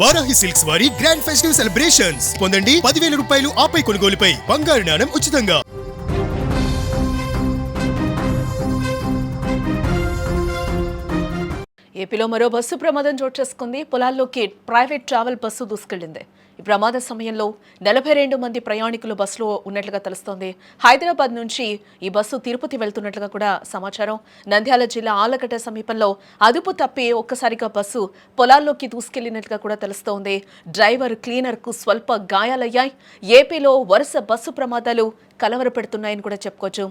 Varahi silks వారి grand festive celebrations పొందండి 10,000 రూపాయలు ఆపై కొనుగోలుపై బంగారు నాణెం ఉచితంగా. ఏపీలో మరో బస్సు ప్రమాదం చోటు చేసుకుంది. పొలాల్లోకి ప్రైవేట్ ట్రావెల్ బస్సు దూసుకెళ్లింది. ఈ ప్రమాద సమయంలో 42 మంది ప్రయాణికులు బస్సులో ఉన్నట్లుగా తెలుస్తోంది. హైదరాబాద్ నుంచి ఈ బస్సు తిరుపతి వెళ్తున్నట్లుగా కూడా సమాచారం. నంద్యాల జిల్లా ఆళ్లగడ్డ సమీపంలో అదుపు తప్పి ఒక్కసారిగా బస్సు పొలాల్లోకి దూసుకెళ్లినట్లుగా కూడా తెలుస్తోంది. డ్రైవర్, క్లీనర్కు స్వల్ప గాయాలయ్యాయి. ఏపీలో వరుస బస్సు ప్రమాదాలు కలవరపెడుతున్నాయని కూడా చెప్పుకోవచ్చు.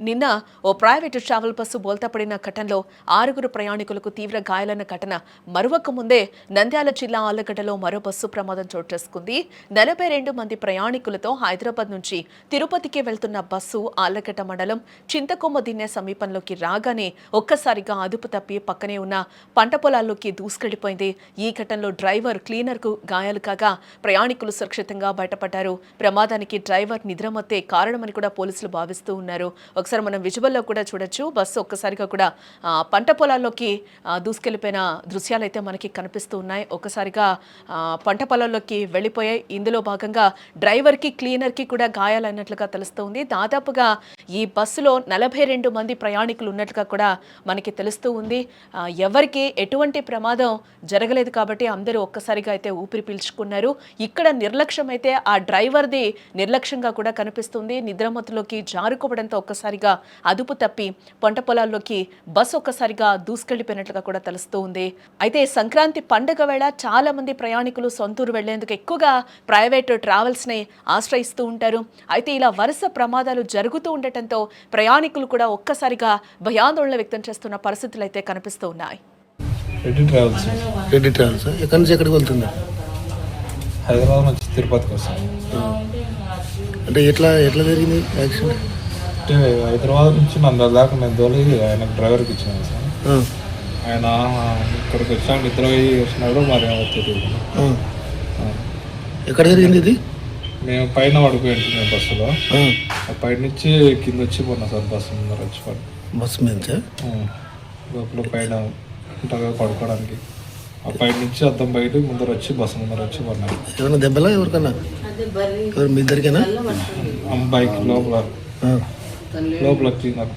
నిన్న ఓ ప్రైవేటు ట్రావెల్ బస్సు బోల్తాపడిన ఘటనలో 6 ప్రయాణికులకు తీవ్ర గాయాలైన ఘటన మరొక ముందే నంద్యాల జిల్లా ఆళ్లగడ్డలో మరో బస్సు ప్రమాదం చోటు చేసుకుంది. 42 మంది ప్రయాణికులతో హైదరాబాద్ నుంచి తిరుపతికి వెళ్తున్న బస్సు ఆళ్లగడ్డ మండలం చింతకొమ్మ దిన్నె సమీపంలోకి రాగానే ఒక్కసారిగా అదుపు తప్పి పక్కనే ఉన్న పంట పొలాల్లోకి దూసుకెళ్లిపోయింది. ఈ ఘటనలో డ్రైవర్, క్లీనర్కు గాయాలు కాగా ప్రయాణికులు సురక్షితంగా బయటపడ్డారు. ప్రమాదానికి డ్రైవర్ నిద్రమత్తే కారణమని కూడా పోలీసులు భావిస్తున్నారు. ఒకసారి మనం విజువల్లో కూడా చూడొచ్చు. బస్సు ఒక్కసారిగా కూడా పంట పొలాల్లోకి దూసుకెళ్లిపోయిన దృశ్యాలు అయితే మనకి కనిపిస్తూ ఉన్నాయి. ఒక్కసారిగా పంట పొలాల్లోకి వెళ్ళిపోయాయి. ఇందులో భాగంగా డ్రైవర్కి, క్లీనర్కి కూడా గాయాలైనట్లుగా తెలుస్తుంది. దాదాపుగా ఈ బస్సులో 42 మంది ప్రయాణికులు ఉన్నట్లుగా కూడా మనకి తెలుస్తూ ఉంది. ఎవరికి ఎటువంటి ప్రమాదం జరగలేదు కాబట్టి అందరూ ఒక్కసారిగా అయితే ఊపిరి పీల్చుకున్నారు. ఇక్కడ నిర్లక్ష్యం అయితే ఆ డ్రైవర్ది నిర్లక్ష్యంగా కూడా కనిపిస్తుంది. నిద్రమత్తులోకి జారుకోవడంతో ఒక్కసారిగా అదుపు తప్పి పంట పొలాల్లోకి బస్సు ఒక్కసారిగా దూసుకెళ్లిపోయినట్లుగా కూడా తెలుస్తూ ఉంది. అయితే సంక్రాంతి పండుగ వేళ చాలా మంది ప్రయాణికులు సొంతూరు వెళ్లేందుకు ఎక్కువగా ప్రైవేట్ ట్రావెల్స్ ని ఆశ్రయిస్తూ ఉంటారు. అయితే ఇలా వరుస ప్రమాదాలు జరుగుతూ ఉండటంతో ప్రయాణికులు కూడా ఒక్కసారిగా భయాందోళన వ్యక్తం చేస్తున్న పరిస్థితులు అయితే కనిపిస్తూ ఉన్నాయి. రెడ్డి ట్రావెల్స్ ఎక్కడి నుంచి ఎక్కడికి వెళ్తుంది? హైదరాబాద్ నుంచి తిరుపతికి వస్తాను. అంటే ఎట్లా జరిగింది యాక్సిడెంట్? అంటే హైదరాబాద్ నుంచి నంద్యాల దాకా నేను తోలి ఆయనకు డ్రైవర్కి ఇచ్చాను సార్. ఆయన ఇక్కడికి వచ్చాక నిద్ర వచ్చినాడు, మరి తెలియదు. ఎక్కడ జరిగింది ఇది? మేము పైన పడిపోయి ఉంటున్నాం బస్సులో. పైన నుంచి కింద వచ్చి పోయినా సార్. బస్సు ముందర వచ్చి పడి బస్సు మీద లోపల పైన ఉంటుంది పడుకోవడానికి. ఆ పైన నుంచి అద్దం బయట ముందర వచ్చి బస్సు ముందర వచ్చి పడినాడు. ఏమన్నా దెబ్బలా ఎవరికన్నా? ఎవరు మీ ఇద్దరికైనా? బైక్ లోపల క్లీనర్